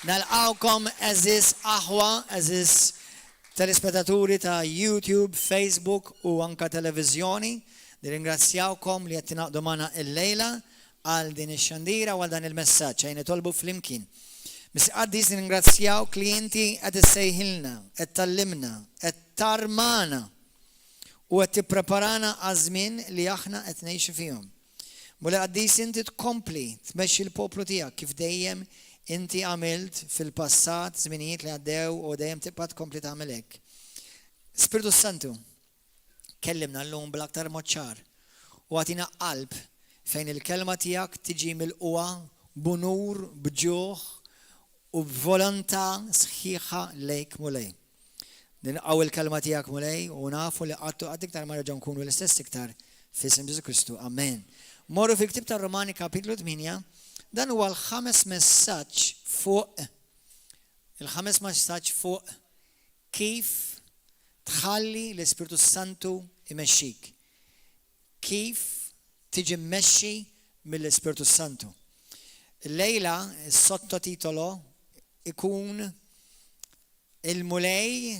Nalqawkom eżis aħwa, eżis telespettaturi ta' YouTube, Facebook u anka televizjoni. Nirringrazzjawkom li qed tingħaqdu magħna illejla għal din ix-xandira u għal dan il-messaġġ ejn nitolbu flimkien. Misqaddis nirringrazzjaw klijenti qed issejħilna, qed tallimna, qed tarmana u qed tippreparana għaż-żmien li aħna qed ngħixu fihom. Mula qaddis inti tkompli tmexxi l-poplu tiegħek kif dejjem inti għamilt fil-passat żminijiet li għaddew u dejjem tibqa' tkompli tagħmel hekk. Spiritu Santu, kellimna llum bl-aktar mod ċar u għatina qalb fejn il-kelma tiegħek tiġi milquha b'unur, b'ġuħ u b'volontà sħiħa lejk mulej. Nilqgħu il-kelma tiegħek mulej u nafu li qatt iktar ma reġgħu nkunu l-istess iktar f'isem Ġesu Kristu. Amen. Morru fil-Ktieb tar-Romani kapitlu 8, dan huwa l-ħames messaġġ fuq kif tħalli l-Ispiritu Santu imexxik. Kif tiġi mmexxi mill-Ispiritu Santu. Illejla s-sottotitolo ikun il-mulej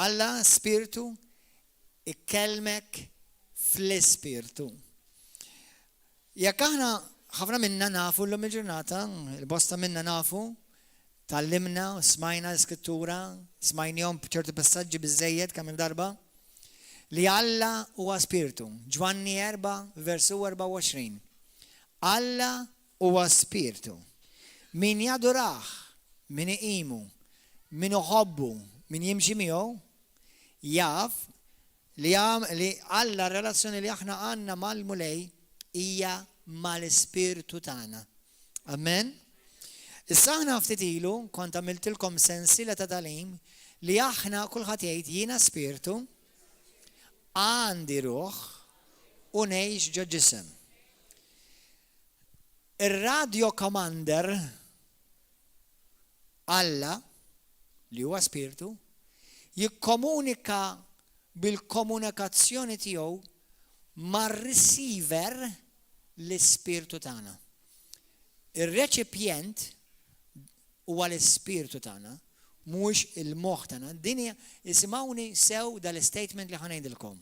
Alla Spiritu ikkellmek fl-Ispiritu. Jekk aħna ħafna minna nafu l-lum il-ġurnata, il-bosta minna nafu, tallimna, smajna l-skrittura, smajnijom bċertu passaġġi biżejjed kemm il-darba, li Alla huwa Spiritu. Ġwanni 4, versu 24. Alla huwa Spiritu. Min jadurah, min iqimu, min uħobbu, min jimxi miegħu, jaf li Alla relazzjoni li aħna għandna mal-mulej hija mal-Ispiritu tagħna. Amen. Issa aħna ftit ilu kont għamiltilkom sensiela ta' talim li aħna kulħadd jgħid jiena Spiritu, għandi ruħ u ngħix ġo ġisem. Ir-radio commander Alla li huwa Spiritu jikkomunika bil-komunikazzjoni tiegħu mar-receiver l-Ispiritu tagħna. Ir-reċipjent huwa l-Ispiritu tagħna, mhux il-moħħ tagħna. Din hija isimgħuni sew dal-statement li ħanejdilkom.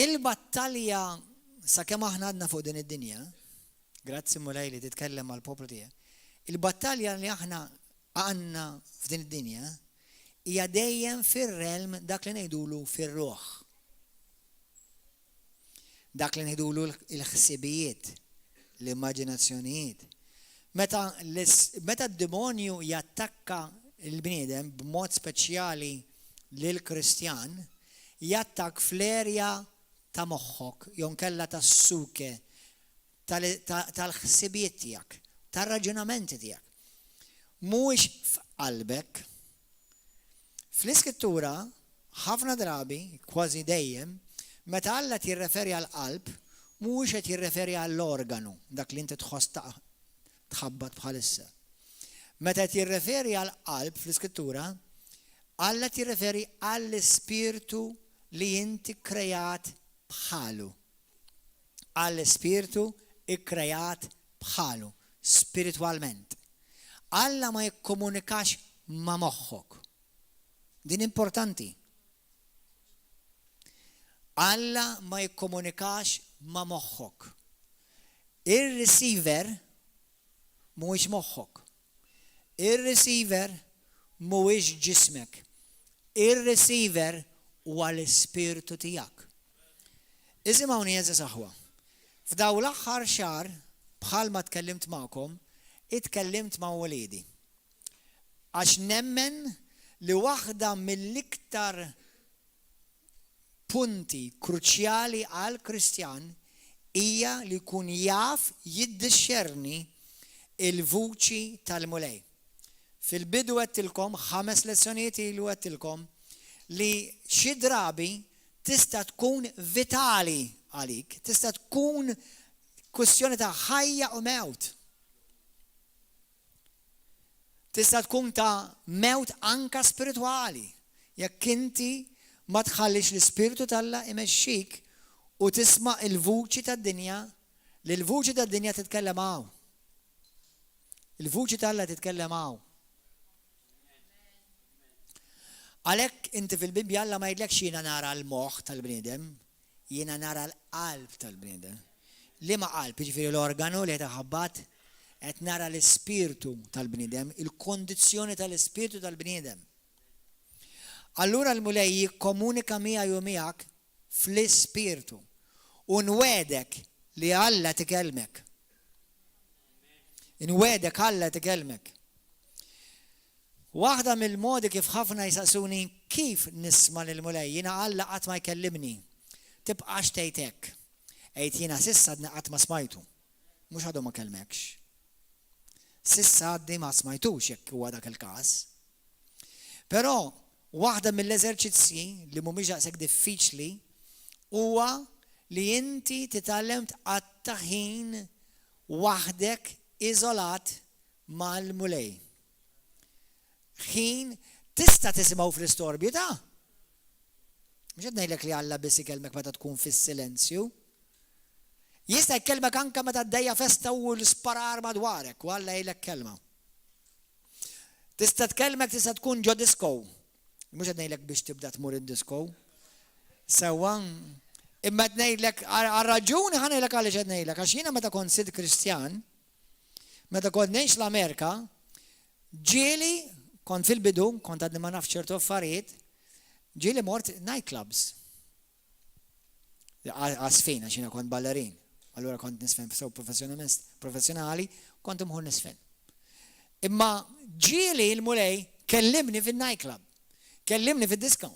Il-battalja sakemm aħna għadna fuq din id-dinja, grazzi mulej li titkellem mal-poplu tiegħek, il-battalja li aħna għandna f'din id-dinja hija dejjem fir-realm dak li ngħidulu fir-ruħ. Dak li ngħidulu l-ħsibijiet, l-immaġinazzjonijiet. Meta d-demonju jattakka l-bniedem b'mod speċjali lill-Kristjan, jattak fl-erja ta' moħħok, jew kella tas-suke, tal-ħsibijiet tiegħek, tar-raġunamenti tiegħek. Mhuwiex f'qalbek. Fl-iskrittura ħafna drabi, kważi dejjem, meta Alla tirreferi għal qalb, mhuwiex qed jirreferi għall-organu, dak li inti tħoss tħabbat bħalissa. Meta tirreferi għal qalb fl-iskrittura, Alla tirreferi għall-Ispiritu li inti krejat bħalu. Għall-Ispiritu ikkrejat bħalu, spiritualment. Alla ma jikkomunikax ma' moħħok. Din importanti. Alla ma jikkomunikax ma' moħħok. Ir-receiver mhuwiex moħħok. Ir-receiver mhuwiex ġismek. Ir-receiver huwa l-Ispiritu tiegħek. Isimgħuni eżis aħwa. F'daw l-aħħar xahar bħalma tkellimt magħkom, itkellimt ma' waliedi. Għax nemmen li waħda mill-iktar punti kruċjali għal Kristjan hija li jkun jaf jiddixxerni il-vuċi tal-mulej. Fil-bidu għedtilkom, 5 lezzjonijiet ilu għedtilkom li xi drabi tista' tkun vitali għalik, tista' tkun kwestjoni ta' ħajja u mewt. Tista' tkun ta' mewt anka spiritwali. Jekk inti ma tħallix l-Ispiritu talla imexxik u tisma' il-vuċi tad-dinja, li l-vuċi tad-dinja titkellem hawn. Il-vuċi tal-Alla titkellem hawn. Għalhekk inti fil-Bibja Alla ma jgħidlekx jiena nara l-moħħ tal-bniedem, jiena nara l-qalb tal-bniedem. Liema qalb, jiġifieri l-organu li taħabbat qed nara l-ispirtu tal-bniedem, il-kondizzjoni tal-ispirtu tal-bniedem. Allura l-mulej jikkomunika miegħi u miegħek fl-ispirtu u nwedek li Alla tikellmek. Nwedek Alla tikellmek. Waħda mill-modi kif ħafna jisaqsuni kif nisma' lill-mulej, jiena Alla qatt ma jkellimni. Tibqax tgħid hekk. Għid jiena s'issa qatt ma smajtu. Mhux għadu ma kellmekx. S'issa għaddi ma smajtux jekk huwa dak il-każ. Però waħda mill-eżerċizzji li mhumiex daqshekk diffiċli huwa li inti titgħallem tqatta' ħin waħdek iżolat mal-mulej. Ħin tista' tisimgħu fl-istorbju ta'. Mhux qed ngħidlek li Alla biss ikellmek meta tkun fis-silenzju. Jista' jkellmek anke meta ddejja festa u l-sparar madwarek u Alla jgħidlek kelma. Tista' tkellmek tista' tkun ġo disco. Mhux qed ngħidlek biex tibda tmur id-disco. Sewwa imma qed ngħidlek għar-raġuni ħa ngħidlek għaliex qed ngħidlek għax jiena meta kont Sid Kristjan, meta kont ngħix l-Amerika, ġieli kont fil-bidu, kont għadni ma nafx ċertu affarijiet, ġieli mort nightclubs. Għasfin, għax jiena kont ballerin. Allura kont nisfen sew professjonali, kont imħur nisfen. Imma ġieli l-mulej kellimni fil-nightclub, kellimni fil-disco.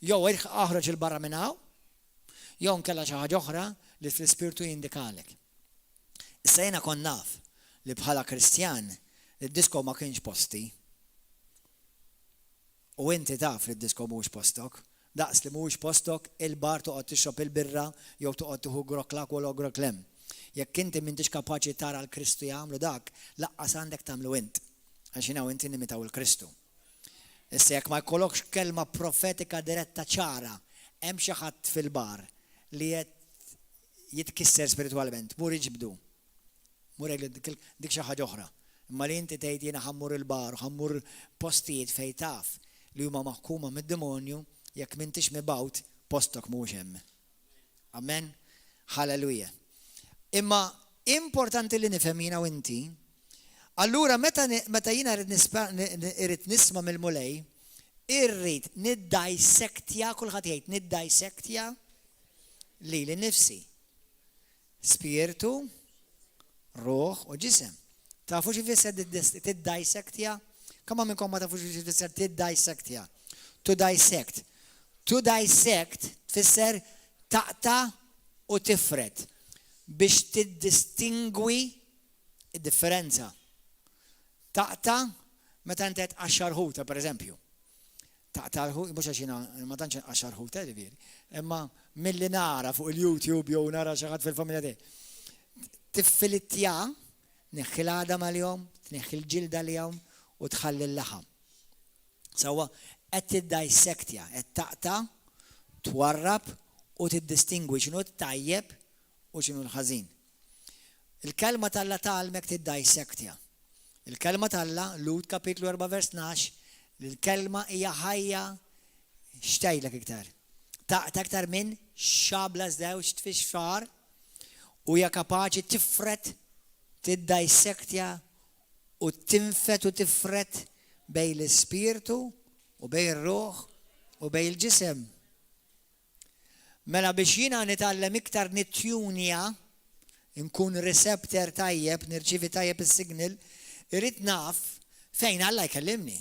Jew aħroġ il-barra minn hawn, jew nkella xi ħaġa oħra li fl-ispirtu jindikalek. Issa jiena kont naf li bħala Kristjan id-disco ma kienx posti. U inti taf li d-disco mhuwiex postok. Daqs li mhuwiex postok, il-bar toqgħod tixrob il-birra jew toqgħod tieħu groklak u groklem. Jekk inti m'intix kapaċi tara l-Kristu jagħmlu dak, laqqas għandek tagħmlu int. Għax inhaw inti nimitaw il-Kristu. Issa jekk ma jkollokx kelma profetika diretta ċara, hemm xi ħadd fil-bar li qed jitkisser spiritwalment, mur iġbdu. Mur dik xi ħaġa oħra. Imma li inti tgħid jiena ħammur il-bar, ħammur postijiet fejn taf li huma maħkuma mid-demonju, jekk m'intix mibgħut postok mhux hemm. Amen. Halleluja. Imma importanti li nifhem jiena u inti, allura meta jiena irrid nisma' mill-mulej, irrid niddajsektja, kulħadd jgħid niddajsektja lili nnifsi. Spiritu, ruħ u ġisem. Tafu x'ifisser tiddajsektja? Kemm minnkom ma tafux x'ifisser tiddajsektja? To dissect. To dissect tfisser taqta' u tifred biex tiddistingwi id-differenza. Taqta' meta inti qed għaxxar ħuta pereżempju. Taqta' l-ħut, mhux għax jiena ma tantx għaxxar ħuta ġifieri, imma milli nara fuq il-YouTube jew nara xi ħadd fil-familja tiegħi. Tiffilittja, tneħħi l-għadam għal-jom, tneħħi l-ġilda l-jom u tħalli l-laħam. Sawa, qed tiddajsektja, qed taqta', twarrab u tiddistingwi x'inhu t-tajjeb u x'inhu l-ħażin. Il-kelma tal-Alla tgħallmek tiddajsektja. Il-kelma tal-Alla, Lut kapitlu 4 vers 12, il-kelma hija ħajja xtejlek iktar. Taqta' iktar minn xabla żewġ tfixfar u hija kapaċi tifret tiddajsektja u tinfet u tifret bejn l-ispirtu u bejn ir-ruħ u bejn il-ġisem. Mela biex jiena nitgħallem iktar nittjunja, nkun receptor tajjeb, nirċievi tajjeb is-signal, irrid naf fejn Alla jkellimni.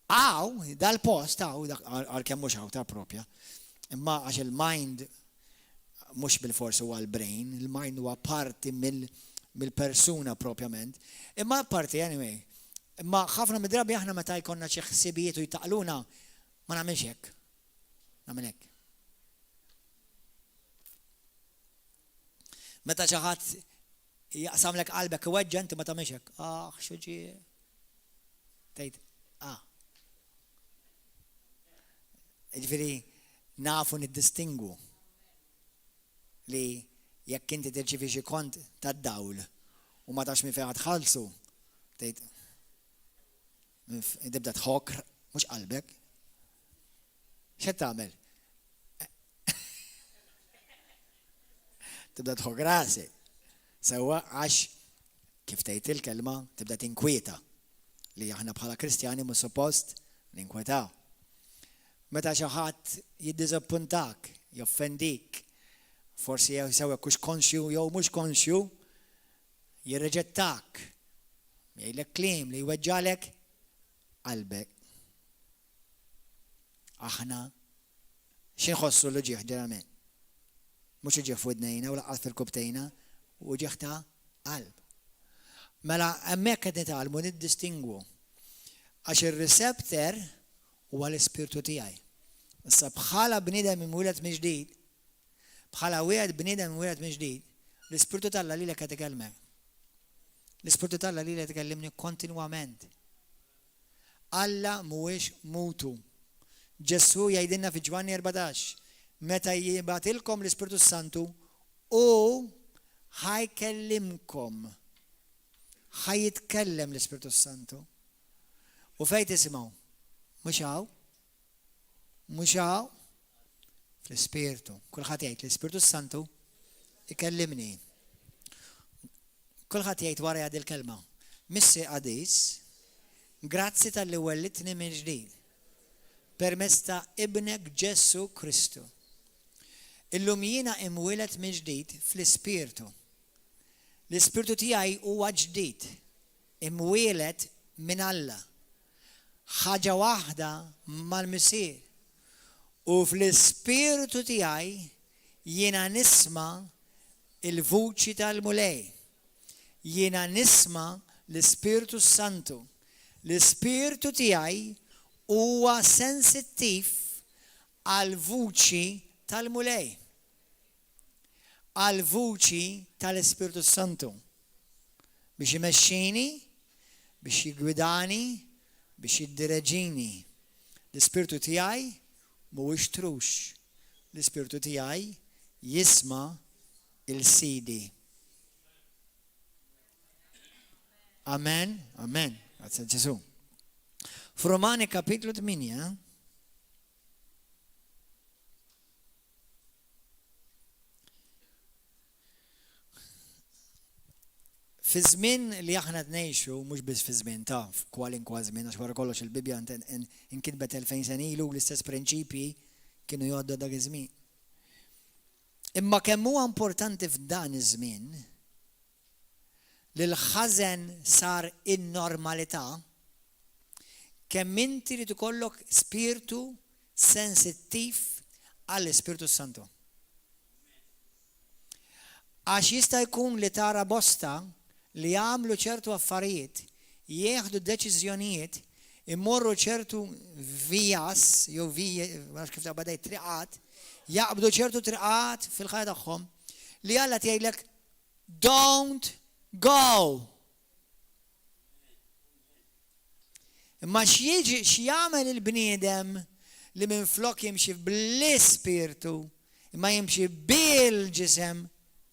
Għaw, dal-post, għal-kemm mhux għaw ta' propja, imma għax il-mind mhux bil-forsi huwa l-brain, il-mind huwa parti mill-persuna propjament, imma parti anyway. Imma ħafna mid-drabi aħna meta jkollna xi ħsibijiet u jtaqluna ma nagħmilx hekk. Nagħmel hekk. Meta xi ħadd jaqsamlek qalbek iweġġa' inti ma tagħmilx hekk. X'ġi. Tgħid, Jiġifieri nafu niddistingwu li jekk inti tirċievi xi kont tad-dawl u ma tax mi fejn tħallsu. Tibda tħok mhux qalbek. X'qed tagħmel? Tibda tħok rasek. Sewwa għax kif tgħid il-kelma tibda tinkwieta li aħna bħala Kristjani mhux suppost ninkwetaw. Meta xi ħadd jiddiżappuntak, joffendik, forsi jsewwek hux konxju jew mhux konxju, jirriġettak, jgħidlek kliem li jweġġalek qalbek. Aħna x'inħossu l ġieħ ġeneralment. Mhux iġieħ f'widnejna u laqqas fil-kubtejna u ġieħ ta' qalb. Mela hemmhekk qed nitgħallmu niddistingwu għax ir-receptor huwa l-ispirtu tiegħi. Issa bħala bniedem imwieled minn ġdid, bħala wieħed bniedem imwieled minn ġdid, l-ispirtu Alla lilek qed ikelmek. L-ispirtu Alla lilek qed ikellimni kontinwament. Alla mhuwiex mutu. Ġesu jgħidilna fi Ġwanni 14, meta jibgħatilkom l-Ispirtu Santu u ħajkellimkom. Ħajitkellem l-Ispirtu Santu. U fejn tisimgħu? Mhux hawn? Mhux hawn? Fl-Ispirtu. Kulħadd jgħid l-Ispirtu Santu ikellimni. Kulħadd jgħid wara jgħid il-kelma. Missi qadis, grazzi tal-li wellitni minn ġdid. Permezz ta' ibnek Ġesu Kristu. Illum jiena imwieled minn ġdid fl-Ispirtu. L-Ispirtu tiegħi huwa ġdid, imwieled minn Alla. Ħaġa waħda mal-Missier. U fl-Ispirtu tiegħi jiena nisma' il-vuċi tal-mulej. Jiena nisma' l-Ispirtu Santu. L-Ispirtu tiegħi huwa sensittiv għal vuċi tal-mulej, għal vuċi tal-Ispirtu Santu biex imexxini, biex jigwidani, biex jiddireġini. L-Ispirtu tiegħi mhuwiex trux. L-Ispirtu tiegħi jisma' il-sidi. Amen, amen. Grazie Ġesu. F'Romani kapitlu 8, fi żmien li aħna tnejxu, mhux biss fi żmien ta' f'kwalinkwa żmien għax wara kollox il-Bibja inkitbet 2000 sen ilu l-istess prinċipji kienu jgħoddu dak iż-żmien. Imma kemm huwa importanti f'dan iż-żmien li l-ħażen sar in-normalità, kemm inti rid ikollok spiritu sensittiv għall-Ispirtu Santu. Għax jista' jkun li tara bosta li jagħmlu ċertu affarijiet, jieħdu deċiżjonijiet, immorru ċertu vijas, jew għax kif taqbadej triqat, jaqbdu ċertu triqat fil-ħajja tagħhom li Alla tgħidlek don't go. Imma x'jagħmel il-bniedem li minflok jimxi bl-ispirtu imma jimxi bil-ġisem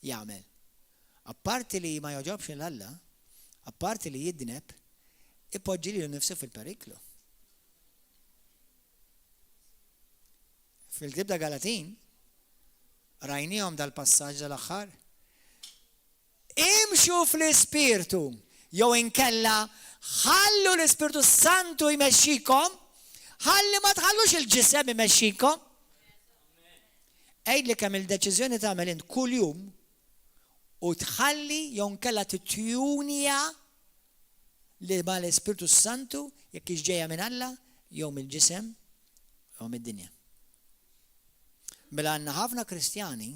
jagħmel. Apparti li ma joġobx l-Alla, apparti li jidneb, ipoġġi li nnifsu fil-periklu. Fil-Ktieb ta' Galatin rajnihom dal-passaġġ tal-aħħar. Imxu fl-ispirtu jew inkella ħallu l-Ispirtu Santu jmexxikom, ħalli ma tħallux il-ġisem jmexxikom. Għejdli kemm il-deċiżjoni tagħmel int kuljum u tħalli jew nkella titjunija li ma l-Ispirtu Santu jekk hix ġejja minn Alla jew mill-ġisem jew mid-dinja. Mela għandna ħafna Kristjani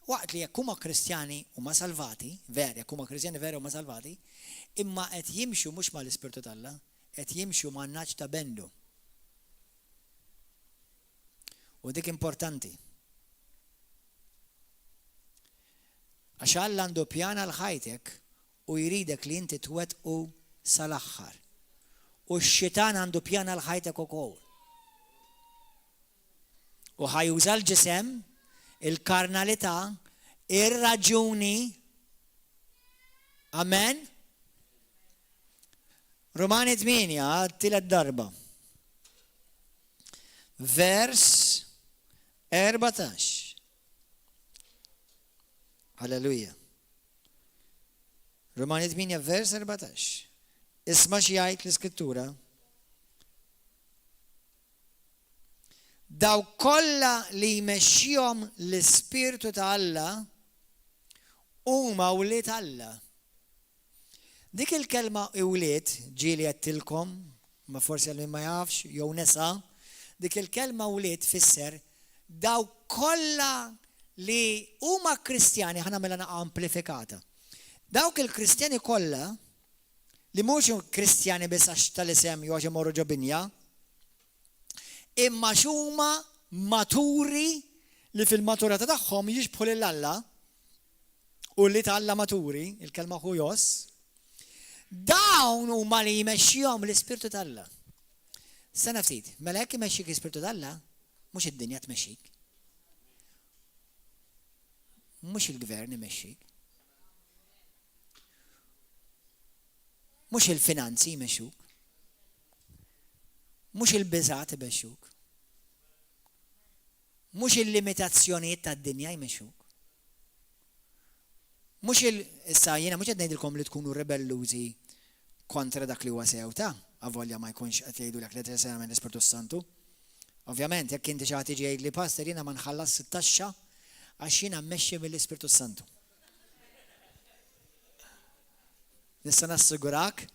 waqt li jekk huma Kristjani huma salvati, jekk huma Kristjani veru huma salvati, imma qed jimxu mhux mal-Ispirtu Alla, qed jimxu man-naċ ta' bendu. U dik importanti. Għax Alla għandu pjana l-ħajtek u jridek li inti twettqu sal-aħħar. U x-xitan għandu pjana l-ħajtek ukoll. U ħajuża l-ġisem, il-karnalità, ir-raġuni Amen? Romani 8, tielet darba. Vers 14. Halleluja. Romani 8, vers 14. Isma xjajt l-iskrittura. Daw kolla li jmexxihom l-Ispirtu ta' Alla huma wlied Alla. Dik il-kelma wlied ġieli għedtilkom, ma forsi għal ma jafx, jew nisa, dik il-kelma wlied fisser daw kolla li huma Kristjani, ħana mela amplifikata. Dawk il-Kristjani kolla li mhux Kristjani biss għax tal-isem jew għax imorru ġobinja, imma xuma maturi li fil-maturata tagħhom jixbħu lil Alla u li ta' Alla maturi, il-kelma hujos, dawn huma li jmexxihom l-Ispirtu tal-Alla. Sena ftit, mela hekk imexxik l-Ispirtu tal-Alla, mhux id-dinja tmexxik. Mhux il-gvern imexxik. Mhux il-finanzi jmexxuk. Mhux il-biżat imexxuk. Mhux il-limitazzjonijiet tad-dinja jmexxuk. Issa jiena mhux qed ngħidilkom li tkunu rebellużi kontra dak li huwa sew ta' avolja ma jkunx qed jgħidulek li tresena minn l-Ispirtu Santu. Ovvjament jekk inti xi ħadd tiġi jgħidli pastor jiena ma nħallas it-taxxa għax jiena mmexxi mill-Ispirtu Santu. Nista' nassigurak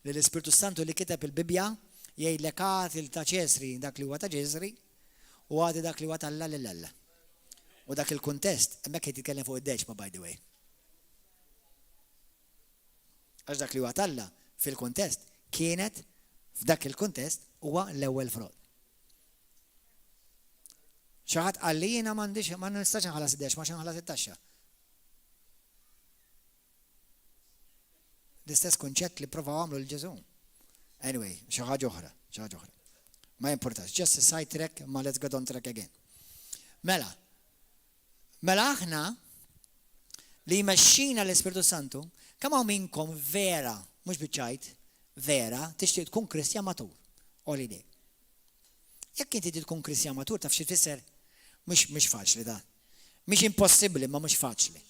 li l-Ispirtu Santu li kiteb il-Bibja jgħidlek għati ta' Ċesri dak li huwa ta' Ċesri u għati dak li huwa tal-Alla lill-Alla. U dak il-kuntest hemmhekk qed jitkellem fuq id-deċma by the way. Għax dak li huwa tal-Alla fil-kuntest kienet f'dak il-kuntest huwa l-ewwel frod. Xi ħadd qal li jiena m'għandix ma nistax inħallas id-deċ ma x'inħallas it-taxxa. L-istess kunċett li provaw għamlu l-Ġesu. Anyway, xi ħaġa oħra. Ma importax, just a side track, ma let's get on track again. Mela aħna li jmexxina l-Ispirtu Santu, kemm hawn minnkom vera, mhux biċċajt, vera, tixtieq tkun Kristjan matur. Holiday. Jekk inti tkun Kristjan matur, taf xi tfisser mhux faċli da. Mhix impossibbli, ma mhux faċli.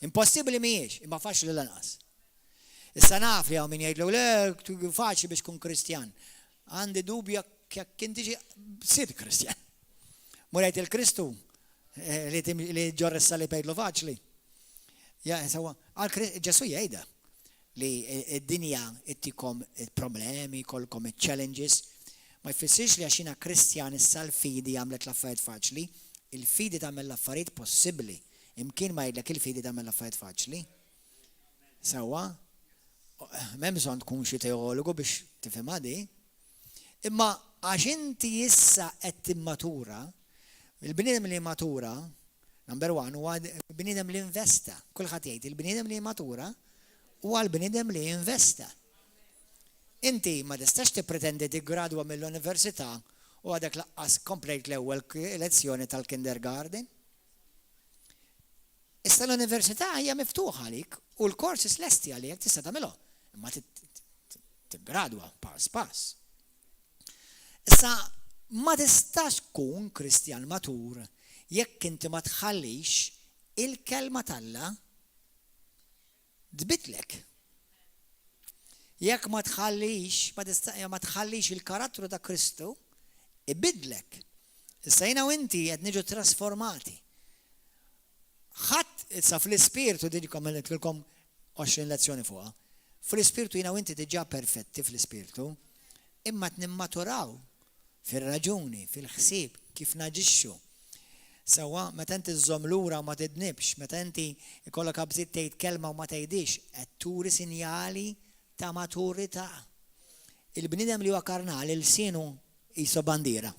Impossibbli mhijiex, imma faċli lanqas. Issa naf li hawn min jgħidlu le faċli biex tkun Kristjan. Għandi dubja jekk inti sid Kristjan. Murejt il-Kristu li ġorressa li pejdlu faċli. Ġesu jgħida li id-dinja ittikom il-problemi, kolkom il-challenges, ma jfissirx li għaxina Kristjan issa l-fidi għamlet l-affarijiet faċli, il-fidi tagħmel l-affarijiet possibbli. Imkien ma jgħidlek il-fidi tagħmel l-affarijiet faċli. Sewwa, m'hemm bżonn tkun xi teologu biex tifhem di. Imma għax inti issa qed timmatura, il-bniedem li matura, number one, huwa l-bniedem li investa. Kulħadd jgħid il-bniedem li matura huwa l-bniedem li investa. Inti ma tistax tippretendi tiggradwa mill-università u għadek laqqas komplejt l-ewwel lezzjoni tal-kindergarten. Issa l-università hija miftuħa għalik u l-korsis lesti għalik tista' tagħmilhom, imma tiggradwa pass. Issa ma tistax tkun Kristjan matur jekk inti ma tħallix il-kelma tal-Alla tbidlek. Jekk ma tħallix il-karattru ta' Kristu, ibidlek. Issa jiena u inti qed niġu trasformati. Ħadd issa fl-ispirtu diġkom għamilkom 20 lezzjoni fuqha. Fl-ispirtu jiena u inti diġà perfetti fl-ispirtu, imma tnimmaturaw fir-raġuni, fil-ħsieb, kif naġixxu. Sewwa meta inti żżomm lura u ma tidnibx, meta inti ikollok ħabżiet tgħid kelma u ma tgħidix, qed turi sinjali ta' maturità. Il-bniedem li huwa karnali l-sienu qisu bandiera.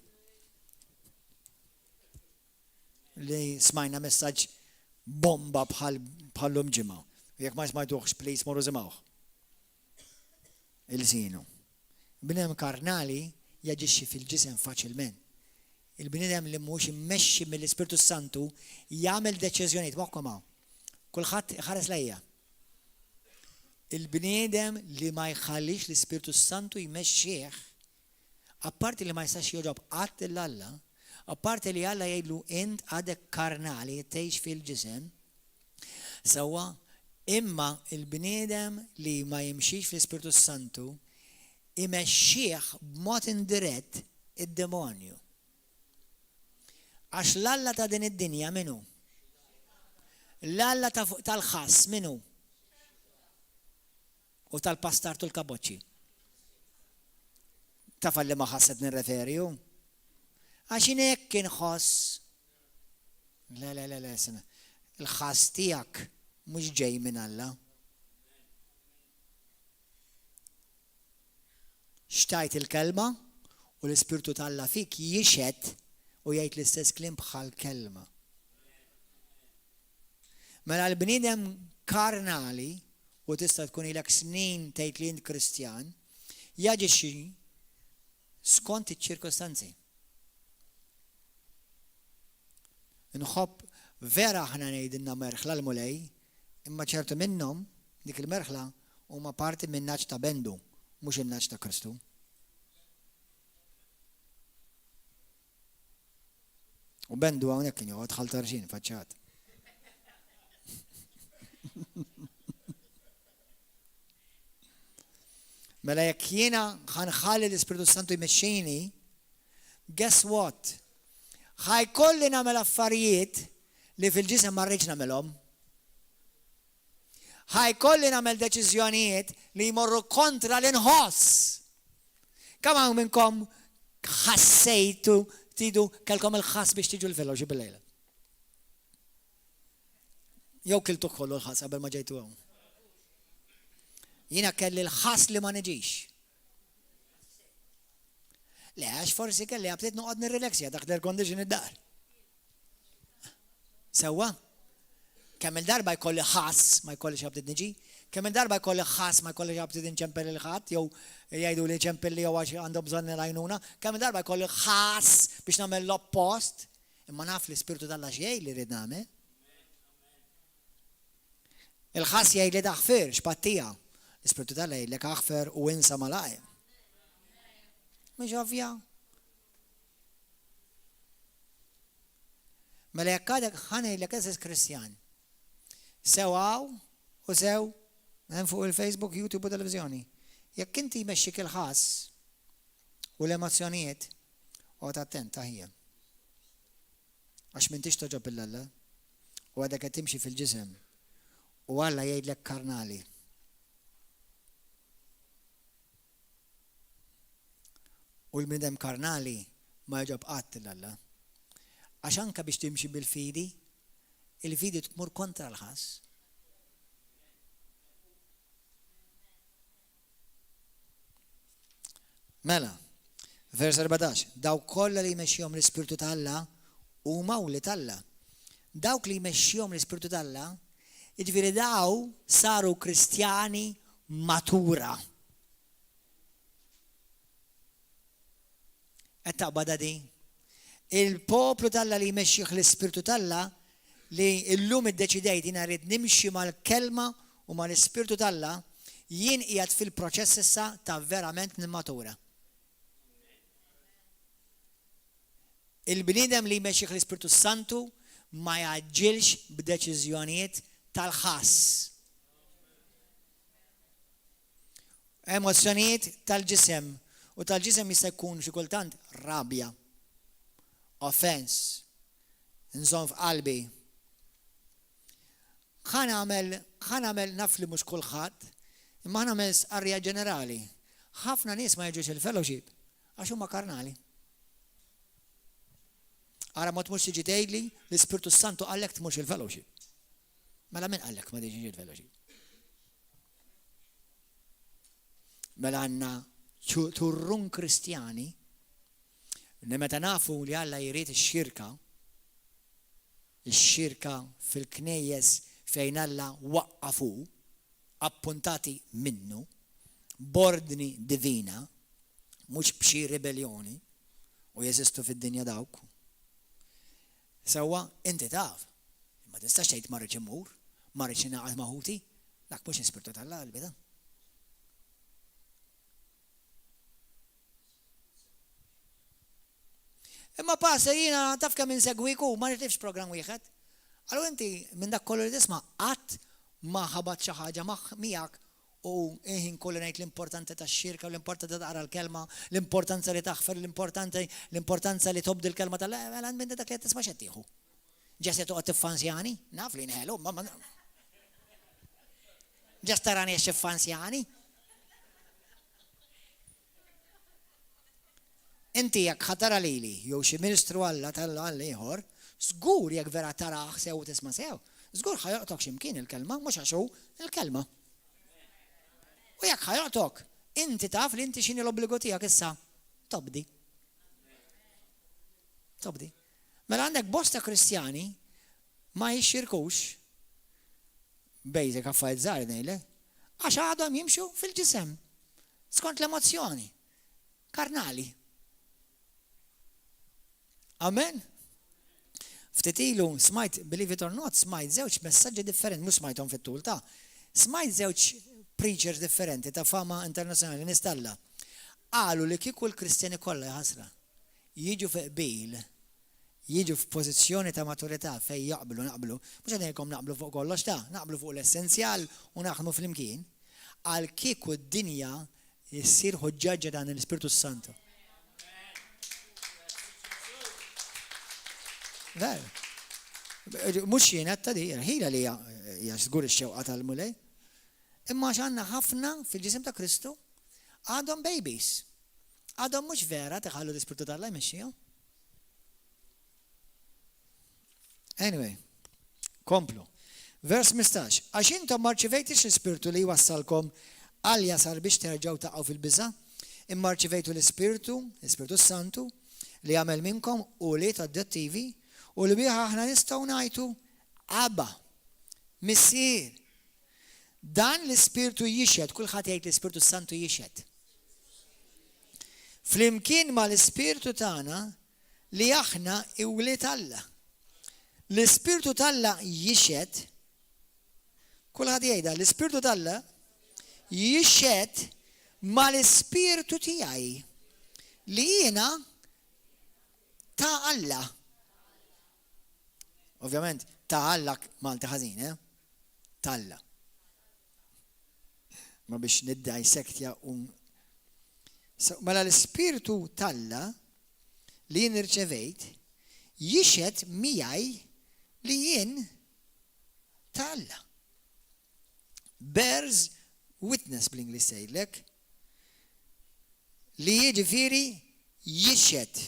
Li smajna messaġġ bomba bħallum ġimgħa. Jekk ma smajtuhx please morru żimgħuh. Il-sienu. Il-bniedem karnali jaġixxi fil-ġisem faċilment. Il-bniedem li mhux immexxi mill-Ispirtu Santu jagħmel deċiżjonijiet moħħkom hawn. Kulħadd ħares lejja. il-bniedem li ma jħallix l-Ispiritu Santu jmexxih, apparti li ma jistax joġob qatt l-Alla, apparti li Alla jgħidlu int għadek karnali tgħix fil-ġisem, sewwa imma il-bniedem li ma jimxix fl-Ispiritu Santu imexxih b'mod indirett id-demonju. Għax l-Alla ta' din id-dinja minnu? L-Alla tal-ħass minnu? U tal-pastar tul kaboċċi. Taf li ma ħasset nirreferju? Għax hekk kien ħoss. Le, il-ħass tiegħek mhux ġej minn Alla. Xtajt il-kelma u l-Ispirtu tal-Alla fik jixed u jgħid l-istess kliem bħal kelma. Mela l-bniedem karnali u tista' tkun ilek snin tgħid li int Kristjan, jaġixxi skont iċ-ċirkostanzi. Inħobb vera aħna ngħidilna merħla l-mulej, imma ċertu minnhom dik il-merħla huma parti minn naċ ta' Bendu, mhux in-naċ ta' Kristu. U Bendu hawnhekk kien joqgħod ħaltarxin faċċat. Mela jekk jiena ħanħalli l-Ispiritu Santu jmexxini, guess what? Ħajkolli nagħmel affarijiet li fil-ġisem ma rridx nagħmelhom. Ħajkolli nagħmel deċiżjonijiet li jmorru kontra l-inħoss. Kemm hawn minnkom ħassejtu tidu kelkom il-ħass biex tiġu l-fellowship bil-lejla. Jew kiltu kollu l-ħass qabel ma ġejtu hawn. Jiena kelli l-ħass li ma niġix. Le, għax forsi kelli għabtiet noqgħod nirrelaxja dak l-air condition id-dar. Sewwa, kemm il-darba jkolli ħass ma jkollix għabtiet niġi, kemm il-darba jkolli ħass ma jkollix għabtiet inċempel il-ħadd, jew jgħidu li ċempel li jew għax għandhom bżonn l-għajnuna, kemm il-darba jkolli ħass biex nagħmel l-oppost, imma naf l-Ispirtu tal-Alla x'jgħid li rid nagħmel. Il-ħass jgħid li taħfir x'pattija. L-Ispirtu tal-Alla jgħidlek aħfer u insa malajr. Mhux ovvja. Mela jekk għadek ħanejlek eżis Kristjan. Sewaw u sew hemm fuq il-Facebook, YouTube u televiżjoni. Jekk inti jmexxik il-ħass u l-emozzjonijiet, għod attent taħija. Għax m'intix toġob il-Alla u għadek qed timxi fil-ġisem u Alla jgħidlek karnali. U l-bnidem karnali ma jġob qatt l-Alla. Għax anka biex timxi bil-fidi, il-fidi tmur kontra l-ħass. Mela, vers 14, dawk kollha li jmexxihom l-Ispirtu tal-Alla huma wlied tal-Alla. Dawk li jmexxihom l-Ispirtu tal-Alla, jiġifieri daw saru Kristjani matura. Qed taqbad di? Il-poplu tal-Alla li jmexxih l-Ispirtu tal-Alla li llum iddeċidejt jiena rrid nimxi mal-kelma u mal-Ispirtu tal-Alla, jien qiegħed fil-proċess issa ta' verament nimmatura. Il-bniedem li jmexxih l-Ispirtu Santu ma jaġġilx b'deċiżjonijiet tal-ħass. Emozzjonijiet tal-ġisem. U tal-ġisem jista' jkun xi kultant rabja, offense, nżomm f'qalbi. Ħa nagħmel naf li mhux kulħadd, imma ħa nagħmel sqarrija ġenerali. Ħafna nies ma jiġux il-fellowship għax huma karnali. Ara ma tmux tiġi tgħidli l-Ispirtu Santu qallek tmux il-fellowship. Mela min qallek ma tiġi il-fellowship? Mela għandna turrun Kristjani li meta nafu li Alla jrid ix-xirka fil-knejjes fejn Alla waqqafu appuntati minnu b'ordni divina mhux b'xi ribellioni u jeżistu fid-dinja dawk. Sewwa inti taf, ma tistax tgħid ma rridx imur, ma rridx ingħaqad ma' ħuti, Dak mhux ispirtu tal-qalbi da. Imma passa jiena taf kemm insegwiku ma nirtifx programm wieħed. Allura inti minn dak kollu li tisma' qatt ma ħabat xi ħaġa miegħek u ħin kollu ngħid l-importanza tax-xirka u l-importanza taqra l-kelma, l-importanza li taħfer, l-importanza li tobdi l-kelma tal-mela minn dak li tisma' x'qed tieħu. Ġas qed toqgħod tiffanzjani, naf li nħelu, ma ġas tarani għax tiffanzjani. Inti jekk ħatara lili jew xi ministru Alla tal-Alla ieħor, żgur jekk vera taraħ sew tisma' sew, żgur ħajoqtok x'imkien il-kelma mhux għax hu il-kelma. U jekk ħajoqtok, inti taf li inti x'inhi l-obbligu tiegħek issa tobdi. Tobdi. Mela għandek bosta Kristjani ma jixxirkux basic affarijiet żgħar ngħidlek, għax għadhom jimxu fil-ġisem skont l-emozzjoni karnali. Amen? Ftit ilu smajt, believe it or not, smajt żewġ messaġġi differenti, mhux smajthom fit-tul ta'. Smajt żewġ preachers differenti ta' fama internazzjonali nistalla. Qalu li kieku l-Kristjani kollha ħasra jiġu fi qbil, jiġu f'pożizzjoni ta' maturità fejn naqblu, mhux qed ngħidilkom naqblu fuq kollox ta', naqblu fuq l-essenzjal u naħdmu flimkien, għal kieku d-dinja jissir ħoġġaġġa dan l-Ispirtu Santu. Mux jienet ta' di, ħila li hija żgur ix-xewqa tal-mulej. Imma x'għandna ħafna fil-ġisem ta' Kristu għadhom babies. Għadhom mhux vera teħallu l-Ispirtu tal-Alla jmexxihom. Anyway, komplu. Vers 15. Għax intom ma rċivejtix l-Ispirtu li jwassalkom għal jasar biex terġgħu taqgħu fil-biża', imma rċivejtu l-Ispirtu Santu li jagħmel minnkom u li tad-dettivi u li biħa aħna nistgħu ngħidu Abba, Missier. Dan l-Ispirtu jixhed, kulħadd jgħid l-Ispirtu Santu jixhed. Flimkien ma l-Ispirtu tagħna li aħna iwliet Alla. L-Ispirtu tal-Alla jixhed, kulħadd jgħidha l-Ispirtu tal-Alla jixhed ma l-Ispirtu tiegħi li jiena ta' Alla. Ovvjament, ta' Alla Malti ħażin, Talla. Ma biex niddajsektja mela l-Ispirtu Talla li jien irċevejt jixhed miegħi li jien ta' Alla. Bears witness bl-Inglis sejlek li jiġifieri jixhed.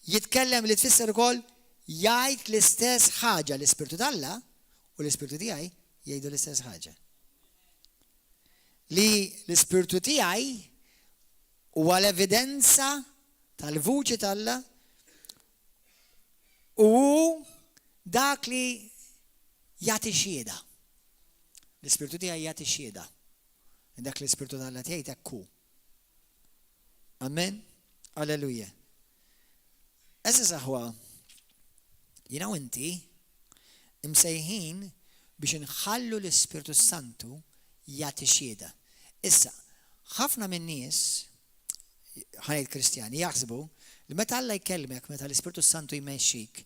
Jitkellem li tfisser ukoll jgħid l-istess ħaġa l-Ispirtu tal-Alla u l-Ispirtu tiegħi jgħidu l-istess ħaġa. Li l-Ispirtu tiegħi huwa l-evidenza tal-vuċi tal-Alla u dak li jagħti xhieda. L-Ispirtu tiegħi jagħti xhieda. Dak l-Ispirtu tal-Alla tiegħi hekk hu. Amen. Alleluja. Eżis aħwa, jiena u inti imsejħin biex nħallu l-Ispirtu Santu jagħti xhieda. Issa, ħafna minn nies ħanejt Kristjani jaħsbu li meta Alla jkellmek, meta l-Ispirtu Santu jmexxik,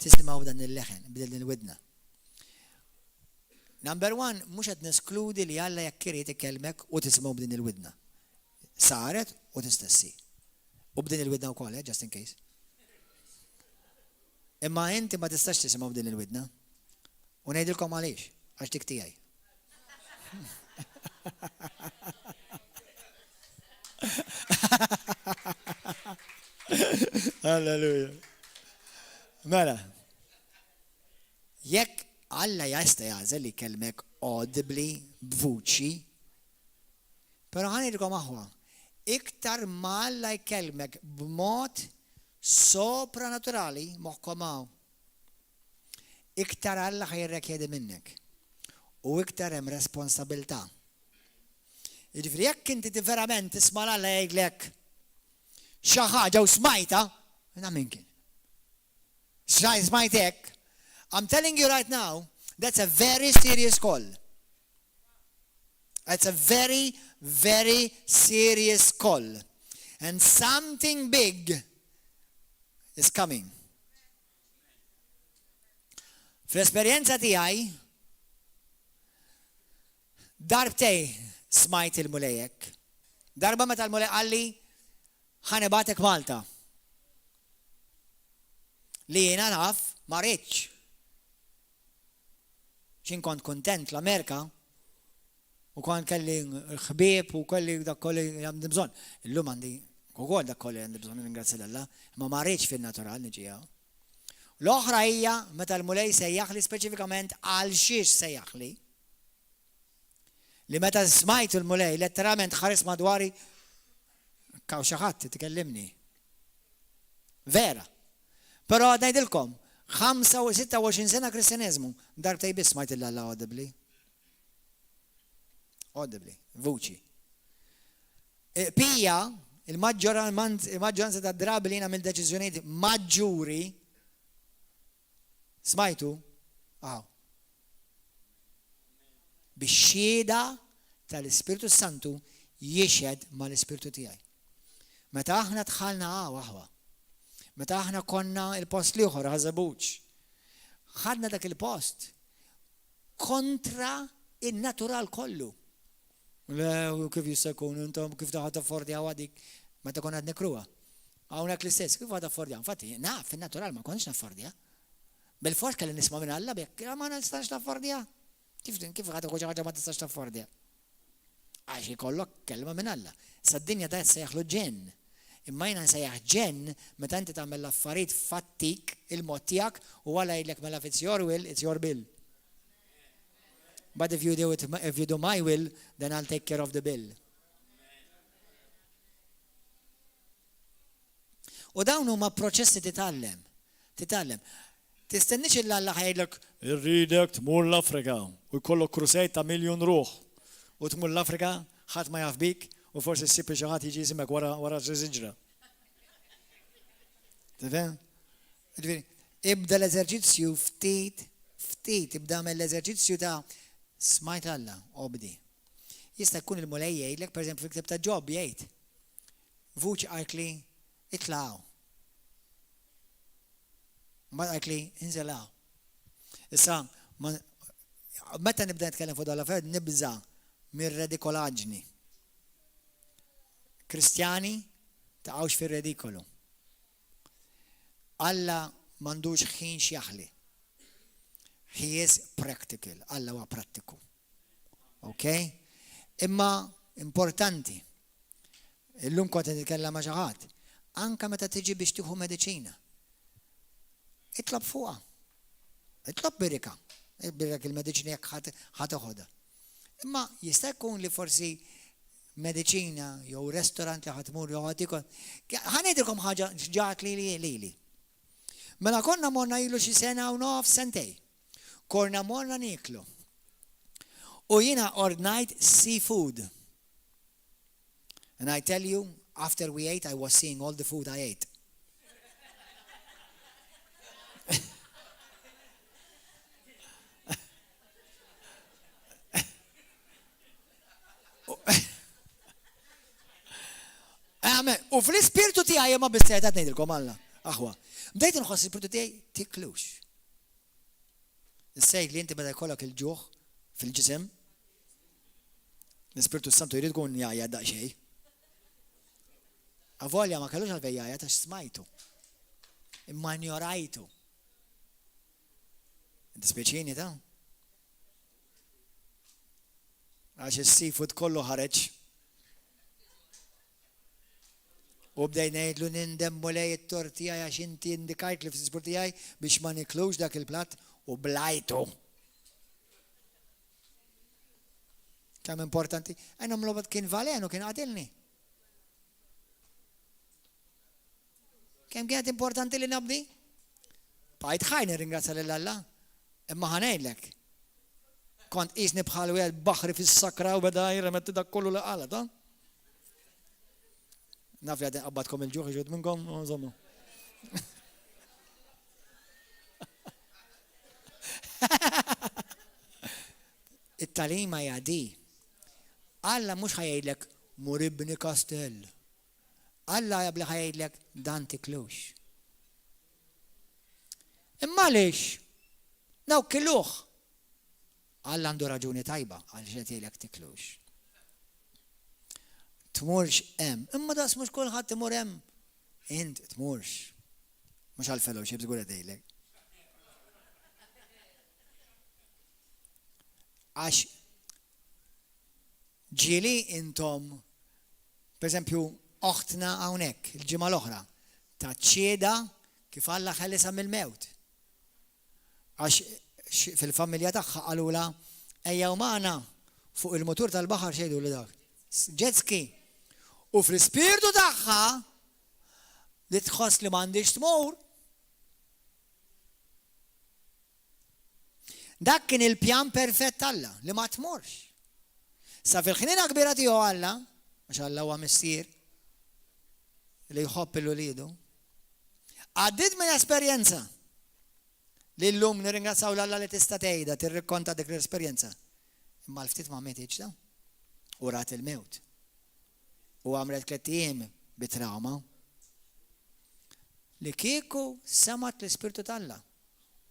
tisimgħu dan il-leħen bidel il-widna. Number one, mhux qed neskludi li Alla jekk irid ikellmek u tisimgħu b'din il-widna. Saret u tistessi. U b'din il-widna wkoll, just in case. Imma inti ma tistax tisimgħu b'din il-widna. U ngħidilkom għaliex, għax dik tiegħi. Alleluja. Mela, jekk Alla jista' jagħżel li jkellmek audibly b'vuċi, però ħanidilkom aħwa, iktar ma Alla jkellmek b'mod sopranaturali moħħkom hawn. Iktar Alla ħajrrekjedi minnek u iktar hemm responsabilità. Jiġifieri jekk inti verament tisma' Alla jgħidlek xi ħaġa u smajta, minn kien. Smajtek, I'm telling you right now, that's a very serious call. It's a very, very serious call. And something big is coming. Fl-esperjenza tiegħi darbtej smajt il-mulejek. Darba meta l-mulej qalli ħanibatek Malta. Li jiena naf ma rridx. X'in kont kontent l-Amerika u kont kelli ħbieb u kelli dak kolli għandi bżonn. Illum għandi ukoll dak kolli għandi bżonn ningrazzja Alla, imma ma rridx fin-natural niġi. L-oħra hija meta l-mulej sejjaħli speċifikament għal xiex sejjaħli. Li meta smajtu l-mulej letteralment ħares madwari kaw xi ħadd tkellimni. Vera. Però ngħidilkom 26 sena Kristjaneżmu darbtej biss smajt il-Alla audibly. Audibly, vuċi. Pija, il-maġġoranza ta' drabi li nagħmel deċiżjonijiet maġġuri smajtu? Bix-xhieda tal-Ispiritu Santu jixhed mal-Ispiritu tiegħi. Meta aħna dħalna aħwa, meta aħna konna il-post liħor ħażabuċ, ħadna dak il-post kontra il-natural kollu. Kif jista' jkun intom kif taħat affordja għadik meta konna qed nikruha. Hawnhekk l-istess, kif għad affordja? Infatti, naf fin-natural ma kontx naffordja. Bil-fors kelli nisma' minn Alla bekk, ma nistax taffordja. Kif ħadd ħaġa ma tistax taffordja? Għax ikollok kelma minn Alla. Sad-dinja da jsejjaħlu ġenn. Imma jiena nsejjaħ ġenn meta inti tagħmel l-affarijiet fattik il-mod tiegħek u Alla jgħidlek mela if it's your will, it's your bill. But if you do my will, then I'll take care of the bill. U dawn huma proċessi titgħallem. Tistennix il-Alla ħajdlek irridek tmur l-Afrika u jkollok krusejt ta' 1,000,000 ruħ u tmur l-Afrika ħadd ma jaf bik u forsi ssib xi ħadd jiġi jisimek wara ġiġra. Tifhem? Ibda l-eżerċizzju ftit, ibda mill-eżerċizzju ta' smajt Alla, obdi. Jista' jkun il-mulej jgħidlek, pereżempju fil-ktieb ta' Ġobb jgħid. Vuċi qajtli itlgħu. Ma qajtli inżelgħu. Issa, meta nibda nitkellem fuq dal-affarijiet nibża mir-redikolaġni. Kristjani taqgħux fir-redikolu. Alla m'għandux ħin x'jaħli. He is practical. Alla huwa prattiku. Okay? Imma importanti. Illum kont nitkellem ma' xi ħadd. Anke meta tiġi biex tieħu mediċina. Itlob fuqha. Itlob birika. Birika il-mediċina jekk ħadd Imma jista' jkun li forsi mediċina jew restorant li ħatmur jew ħadd ħanejdilkom ħaġa ġat lili. Mela konna morna ilu xi sena u nofs sentej. Korna morna niklu. U jiena ordnajt seafood. And I tell you, after we ate, I was seeing all the food I ate. Amen. U fl-ispirtu tiegħi ma bis-sejtat ngħidilkom Alla. Aħwa. Bdejt inħoss il-spirtu tiegħi tiklux. Is-sejt li inti beda jkollok il-ġuħ fil-ġisem. L-Ispirtu Santu jrid tkun jgħajja daqsxejn. Avolja ma kellux għalfejn jgħajja tax smajtu. Imma ignorajtu. Dispjaċini ta' għax is-seafood kollu ħareġ. U bdej ngħidlu nindemmu lej it-torti għax inti indikajt li fis-sport tiegħi biex ma niklux dak il-platt u blajtu. Kemm importanti. Għajnom l-obad kien valenu, kien għadilni. Kemm kienet importanti li nabdi? Bajt ħajni ringrazzja lill-Alla. Imma ħanejdlek. Kont qisni bħal wieħed baħri fis-sakra u beda jirremetti dak kollu li qalet, ha? Naf li għadin qabbatkom il-ġuħ iġud minnkom, użommu. it-talima jadi Alla mhux ħajdlek mur ibni kastell. Alla jabli ħajdlek dan tiklux. Imma għaliex? Naw killuħ. Alla għandu raġuni tajba għaliex qed jgħidlek tiklux. Tmurx hemm. Imma das mhux kulħadd imur hemm. Int tmurx. Mhux għall-fellowship żgur qed ngħidlek. Għax ġieli intom, pereżempju, oħtna hawnhekk il-ġimgħa l-oħra ta' ċieda kif Alla ħellisha mill-mewt. Għax fil-familja tagħha qalula ejjew magħna fuq il-mutur tal-baħar xejdu li dak. Jet ski. U fl-ispirtu tagħha li tħoss li m'għandix tmur. Dak kien il-pjan perfett Alla li ma tmurx. Sa fil-ħnina kbira tiegħu Alla, għax Alla huwa missier li jħobb il-ulidu. Għaddit minn esperjenza li llum nirringrazzaw l-Alla li tista' tgħidha tirrikkonta dik l-esperjenza. Imma l-ftit ma metitx da. U rat il-mewt. U għamlet 3 ijiem bit-trauma. Li kieku samat l-Ispirtu tal-Alla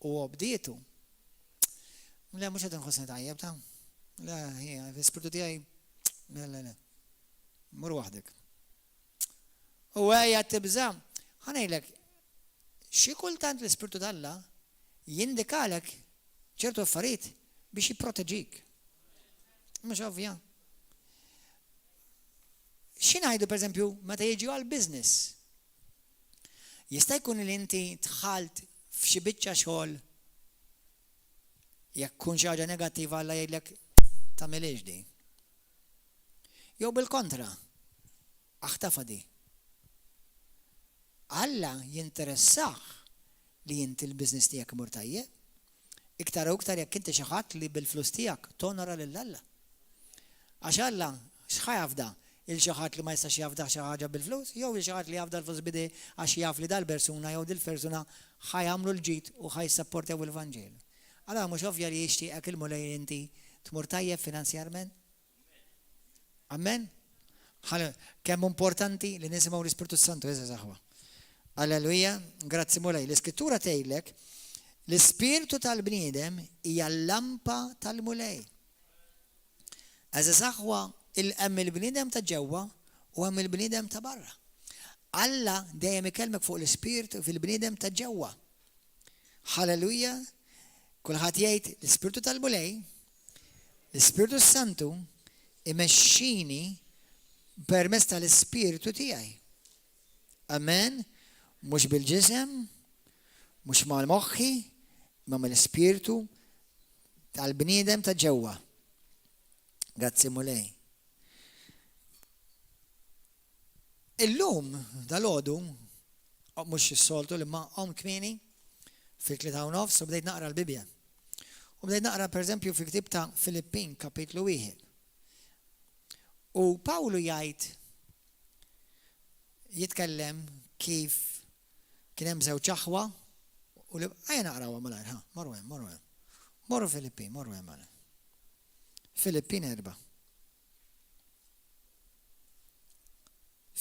u bdietu. Le, mux għedin xosni tajjeb ta' le, l-Ispirtu tijaj le, mur wahdek. U għajja tibza, ħanajlek, xie kultant l-Ispirtu tal-Alla jindikalek ċertu affarijiet biex jiproteġik. Mux ovvja. Xinajdu, per esempio, meta jiġu għal-biznis. Jista' jkun li inti tħalt f'xi biċċa xogħol jekk kun xi ħaġa negattiva Alla jgħidlek tagħmilx di. Jew bil-kontra, aħtafa di. Alla jinteressah li inti l-business tiegħek imur tajjeb. Iktar u iktar jekk inti xi ħadd li bil-flus tiegħek tonora lil Alla. Għax Alla x'ħajafda il-xi ħadd li ma jistax jafda xi ħaġa bil-flus, jew il-xi ħadd li jafda l-flus bidi għax jaf li dal-persuna jew dil-persuna ħajamlu l-ġid u ħajsapportew il-Vanġel. Allora mhux ovvja li jixtieqek il-mulej inti tmur tajjeb finanzjarment? Amen? Kemm importanti li nisimgħu l-Ispirtu Santu eża saħwa. Alleluja, grazzi mulej. L-Iskrittura tgħidlek l-Ispirtu tal-bniedem hija l-lampa tal-mulej. Eża saħwa il-hemm il-bniedem ta' ġewwa u hemm il-bniedem ta' barra. Alla dejjem ikellmek fuq l-Ispirtu fil-bniedem ta' ġewwa. Halleluja. Kulħadd jgħid l-Ispirtu tal-mulej, l-Ispirtu Santu imexxini permezz tal-Ispirtu tiegħi. Amen. Mhux bil-ġisem, mhux mal-moħħi, ma mal-Ispirtu tal-bniedem ta' ġewwa. Grazzi mulej. Illum dal-għodu, mux s-soltu li ma għom kmini fil-3 nofs u bdejt naqra l-Bibja. U bdejt naqra per eżempju fil-ktib ta' Filippin kapitlu 1. U Pawlu jgħid jitkellem kif kien hemm żewġ aħwa u li ejja naqrawa malajr, marru hemm. Morru Filippin, marru hemm malajr. Filippin 4.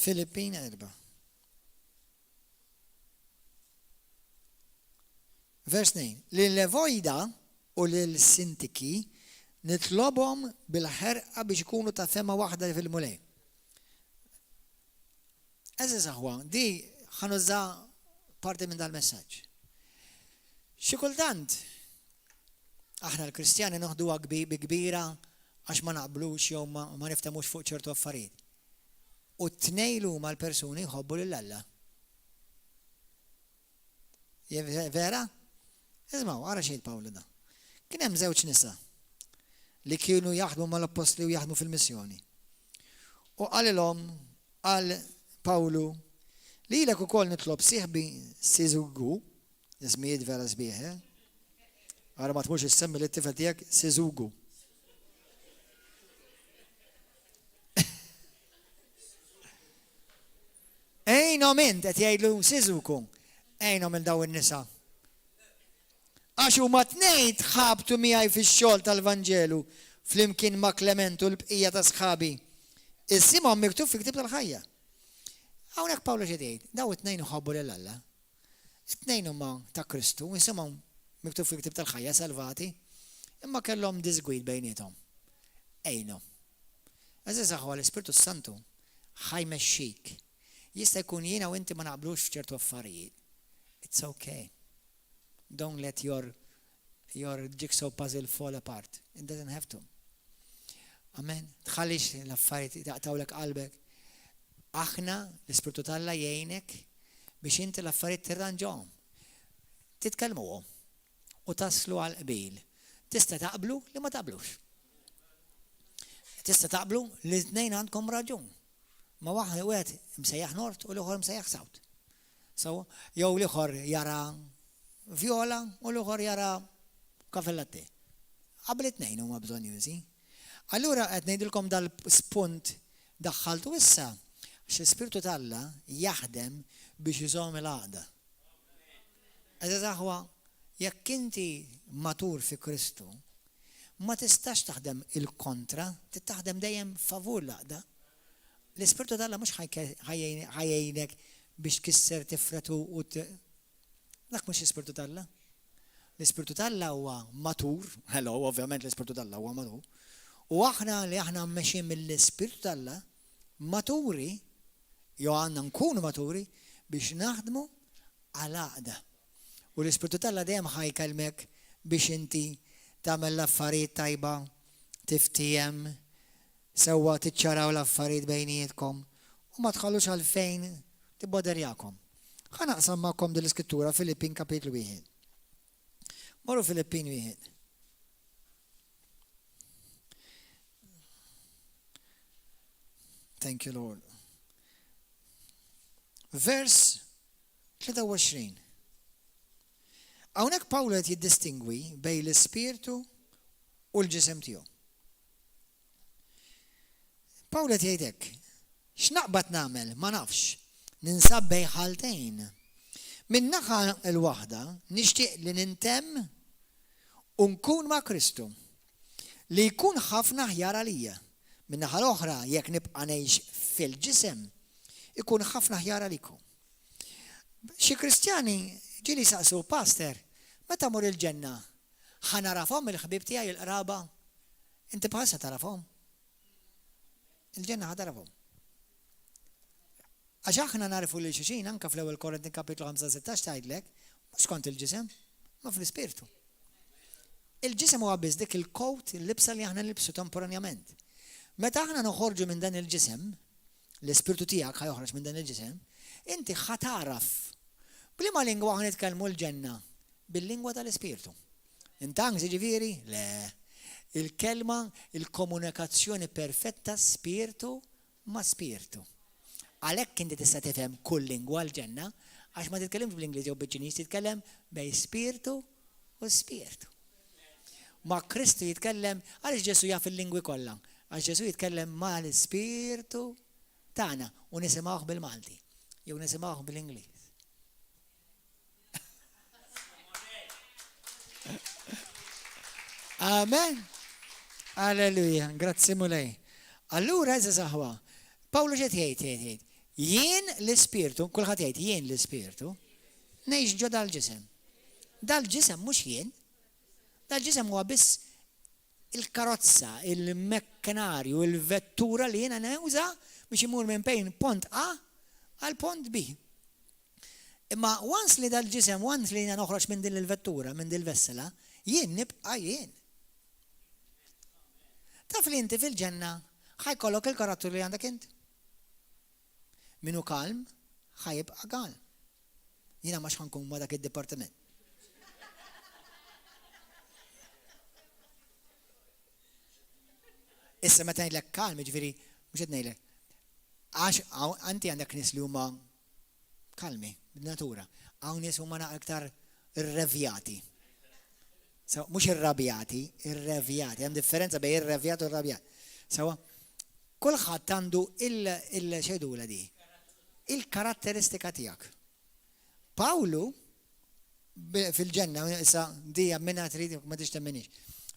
Filippin 4. Vers 2. Lil-Levojda u lil-Sintiki nitlobhom bil-ħerqa biex ikunu ta' thema waħda fil-mulej. Eżis aħwa, di ħanuża parti minn dal-messaġġ. Xi kultant aħna l-Kristjani noħduha kbira għax ma naqblux jew ma niftemux fuq ċertu affarijiet. U t-tnejlu ma l-persuni jħobbu lill-Alla. Vera? Ismaw, għara xejn Pawlu da. Kien hemm żewġ nisa li kienu jaħdmu mal-apostli u jaħdmu fil-missjoni. U qalilhom għal Pawlu li lek ukoll nitlob sieħbi Sizugu, ismijiet vera sbieħ, għara ma tmux issemmi li t-tifel tiegħek Sizugu. Ejnom int qed jgħidlu Sizuku, ejnom il daw in-nisa. Għax huma tnejn tħabtu miegħi fix-xogħol tal-Vanġelu flimkien ma' Klement u l-bqija ta' sħabi. Issimhom miktub fi ktieb tal-ħajja. Hawnhekk Pawlu xi jgħid, daw it-tnejn iħobbu lil Alla. It-tnejn huma ta' Kristu, insimhom miktub fi ktieb tal-ħajja salvati, imma kellhom disgwid bejniethom. Ejnu. Eżiż aħwa l-Ispirtu Santu ħajmexxik. Jista' jkun jiena u inti ma naqblux f'ċertu affarijiet. It's okay. Don't let your jigsaw puzzle fall apart. It doesn't have to. Amen. Tħallix l-affarijiet taqtawlek qalbek. Aħna l-Ispirtu tal-Alla jgħinek biex inti l-affarijiet tirranġawhom. Titkellmuhom u taslu għal qbil. Tista' taqblu li ma taqblux. Tista' taqblu li t-tnejn għandkom raġun. Ma waħda wieħed msejjaħ nord u l-ieħor msejjaħ sawt. So, jew l-ieħor jara viola u l-ieħor jara kafe latte. Qabel it-tnejn huma bżonn jużi. Allura qed ngħidilkom dal-spunt daħħaltu issa għax l-Ispirtu tal-Alla jaħdem biex iżomm il-għaqda. Eżaż aħwa, jekk inti matur fi Kristu, ma tistax taħdem il-kontra, taħdem dejjem favur l-għaqda. L-Ispirtu tal-Alla mhux ħajjejnek biex kisser tifretu u dak mhux l-Ispirtu tal-Alla. L-Ispirtu tal-Alla huwa matur, hello, ovvjament l-Ispirtu tal-Alla huwa matur. U aħna li aħna mmexxin mill-Ispirtu tal-Alla maturi, jew għandna nkunu maturi biex naħdmu għal għaqda. U l-Ispirtu tal-Alla dejjem ħajkelmek biex inti tagħmel l-affarijiet tajba, tiftijem, sewwa tiċċaraw l-affarijiet bejnietkom u ma tħallux għalfejn tibboderjakom. Ħa naqsam magħkom din l-Iskrittura Filippin kapitlu 1. Morru Filippin 1. Thank you, Lord. Vers 23. Hawnhekk Pawlu qed jiddistingwi bejn l-ispirtu u l-ġisem tiegħu. Pawlu qed jgħidek, x'naqbad nagħmel ma nafx, ninsab bejn ħaltejn. Min-naħa l-waħda nixtieq li nintemm u nkun ma' Kristu, li jkun ħafna aħjar għalija. Min-naħa l-oħra jekk nibqa' ngħix fil-ġisem, ikun ħafna aħjar għalikom. Xi Kristjani ġieli saqsu, Pastor, meta mur il-ġenna, ħanarafhom il-ħbib tiegħi il-qraba? Inti bħalsa tarafhom? Il-ġenna ħatarafhom. Għax aħna narfu li xulxin anke fl-ewwel Korinti kapitlu 5-16 tgħidlek, mhux kont il-ġisem, ma fl-ispirtu. Il-ġisem huwa biss dik il-kowt, il-libsa li aħna nilbsu temporanjament. Meta aħna noħorġu minn dan il-ġisem, l-ispirtu tiegħek ħajoħroġ minn dan il-ġisem, inti ħataraf. Bliema lingwa aħna nitkellmu l-ġenna? Bil-lingwa tal-ispirtu. Intank ġifieri? Le. Il-kelma, il-komunikazzjoni perfetta spirtu ma' spirtu. Għalhekk inti tista' tifhem kull lingwa l-ġenna għax ma titkellimx bl-Ingliż jew bil-Ċiniż, titkellem bejn spirtu u spirtu. Ma' Kristu jitkellem għaliex Ġesu jaf il-lingwi kollha. Għax Ġesu jitkellem mal-ispirtu tagħna u nisimgħuh bil-Malti jew nisimgħuh bil-Ingliż. Amen. Alleluja, grazzi mulej. Allura eża saħwa, Pawlu ġed jgħid, jien l-ispirtu, kulħadd jgħid jien l-ispirtu, ngħix ġo dal-ġisem. Dal-ġisem mhux jien. Dal-ġisem huwa biss il-karozza, il-mekkanarju, il-vettura li jiena nuża biex imur minn bejn pont A għal pont B. Imma once li dal-ġisem, once li jiena noħroġ minn din il-vettura, minn din il-vessela, jien nibqa' jien. Taf li inti fil-ġenna ħajkollok il-karattru li għandek int. Minu kalm, ħajibqa' kalm. Jiena ma x'ħankun ma dak id-dipartiment. Issa meta ngħidlek kalm, jiġifieri mhux qed ngħidlek. Għax anti għandek nies li huma kalmi, b'natura. Hawn nies huma aktar irrevjati. Mhux irrabjati, irrevjati. Hemm differenza bejn irrevjat u irrabjat. Sewa, kulħadd għandu il-xedula di, il-karatteristika tiegħek. Pawlu fil-ġenna, issa dija minna trid ma tix temminix.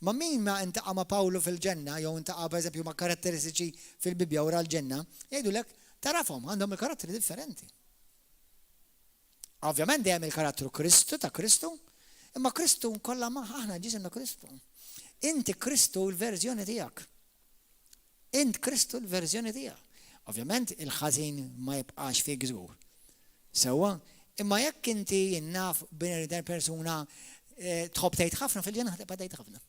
Ma min ma intaqa ma Pawlu fil-ġenna, jew intaqa pereżempju ma' karatteristiċi fil-Bibja wara l-ġenna, jgħidulek tarafhom għandhom il-karatteri differenti. Ovvjament dejjem il-karattru Kristu ta' Kristu, imma Kristu kollha ma aħna ġisimna Kristu. Inti Kristu l-verżjoni tiegħek. Int Kristu l-verżjoni tiegħek. Ovvjament il-ħażin ma jibqax fik żgur. Sewwa, imma jekk inti naf bejn persuna tħobb tgħid ħafna fil-ġenna ħtibqa' tgħid ħafna.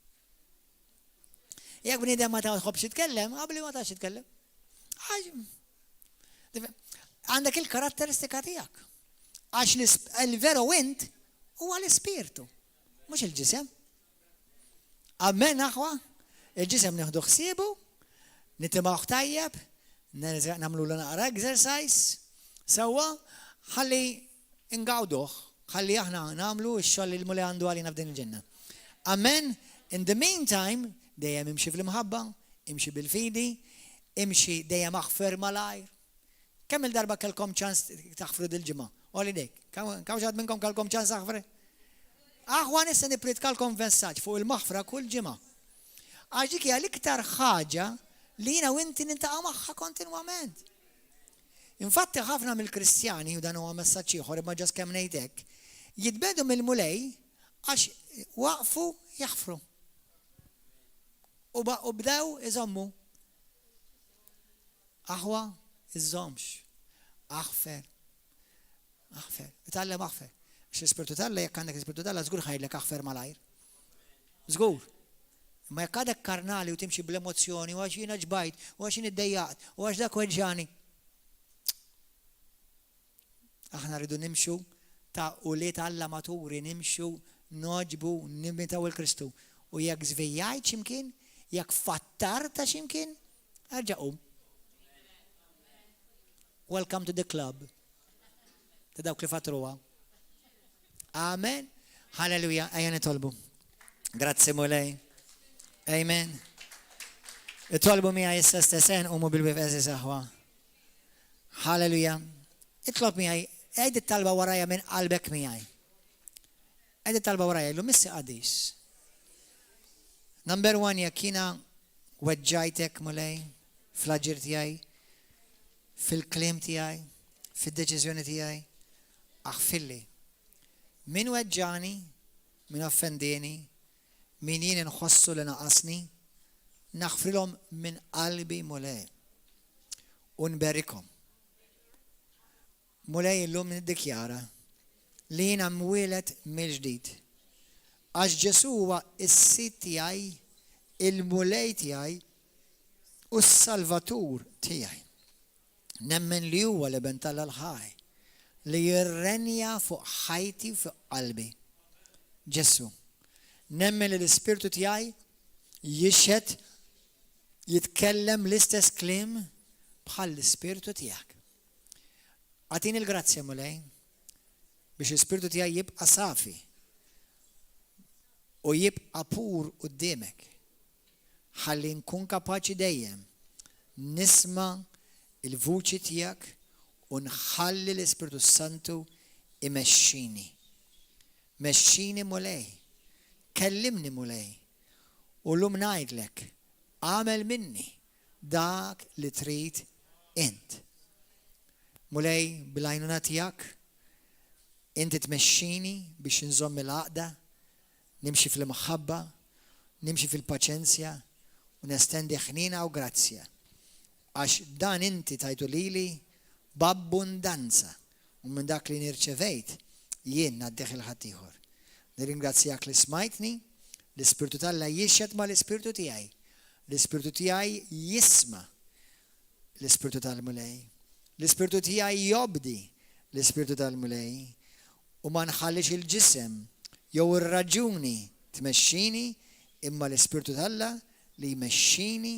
Jekk bniedem ma tħobbx jitkellem, qabli ma tax jitkellem. Għandek il-karatteristika tiegħek. Għax il-veru int huwa l-ispirtu, mhux il-ġisem. Amen aħwa, il-ġisem nieħdu ħsiebu, nitimgħu tajjeb, nagħmlu naqra exercise, sewwa ħalli ngawduh, ħalli aħna nagħmlu x-xogħol li l-muli għandu għalina f'din il-ġenna. Amen. In the meantime, dejjem imxi fil-mħabba, imxi bil-fidi, imxi dejjem aħfer malajr. Kemm il-darba kellkom ċans taħfru dil-ġimgħa? Oli dek, kemm xaħat minnkom kellkom ċans taħfru? Aħwa nista' nipritkalkom messaġġ fuq il-maħfra kull ġimgħa. Għax dik hija l-iktar ħaġa li jiena u inti nintaqa' magħha kontinwament. Infatti ħafna mill-Kristjani, u dan huwa messaġġ ieħor imma ġas kemm ngħid hekk, jitbedu mill-mulej għax waqfu jaħfru. U bdew iżommu. Aħwa iżommx. Aħfer. Itallem aħfer. X-ispirtu talla jekk għandek ispirtu talla żgur ħajlek aħfer malajr. Żgur. Ma jekk għadek karnali u timxi bl-emozzjoni u għax jiena ġbajt, u għax jien iddejjaqt, u għax dak weġġani. Aħna rridu nimxu u li Alla maturi nimxu noġbu nimitaw il-Kristu. U jekk żvejjajt x'imkien, jekk fattar ta' x'imkien, erġa' Welcome to the club. Ta' dawk li fattruha. Amen. Halleluja. Ejja nitolbu. Grazzi mulej. Amen. Itolbu miegħi issa stesen u bil-bifqesi saħwa. Halleluja. Itlob miegħi, għid it-talba warajja minn qalbek miegħi. Għid it-talba warajja, l missi qadis. Number 1, jekk jiena weġġajtek mulej fl-aġir tiegħi, fil-kliem tiegħi, fid-deċiżjoni tiegħi, aħfilli. Min weġġani, min offendini, min jien inħossu li naqasni, naħfrilhom minn qalbi mulej. U nberrikom. Mulej illum niddikjara li jiena mwieled mill-ġdid. Għax Ġesu huwa s-sit tiegħi, il-mulej tiegħi u s-salvatur tiegħi. Nemmen li huwa l-eben tal-ħaj li jirrenja fuq ħajti fuq qalbi. Ġesu. Nemmen li l-ispirtu tiegħi jixħed jitkellem l-istess kliem bħal l-ispirtu tiegħek. Għatini l-grazzja mulej biex l-ispirtu tiegħi jibqa' safi u jibqa' pur qudiemek. Ħalli nkun kapaċi dejjem nisma' il-vuċi tiegħek u nħalli l-Ispirtu Santu imexxini. Mexxini mulej. Kellimni mulej. U llum ngħidlek għamel minni dak li trid int. Mulej bil-għajnuna tiegħek inti tmexxini biex nżomm il-għaqda, nimxi fil-maħabba, nimxi fil-paċenzja u nestendi ħnina u grazzja. Għax dan inti tajtu lili b'abbundanza u minn dak li nirċevejt jien naddeħ il-ħadd ieħor. Nirringrazzjak li smajtni, l-Ispirtu Talla jixxed ma l-Ispirtu tiegħi. L-Ispirtu tiegħi jisma' l-Ispirtu tal-mulej. L-Ispirtu tiegħi jobdi l-Ispirtu tal-mulej u ma nħallix il-ġisem jew ir-raġuni tmexxini imma l-Ispirtu Talla li jmexxini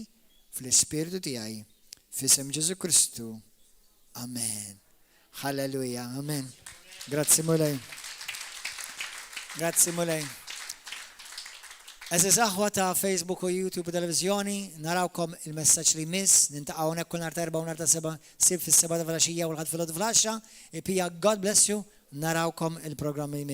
fl-Ispirtu tiegħi. F'isem Ġesu Kristu. Amen. Halleluja. Amen. Grazzi mulej. Grazzi mulej. Eżis aħwa ta' Facebook u YouTube u televizjoni, narawkom il-messaġġ li miss, nintaqgħu hawnhekk kull nhar ta' erba' u nhar ta' seba' sib fis-seba' ta' filgħaxija u l-ħadd fil-għod fl-10. Ipija God bless you, narawkom il-programm li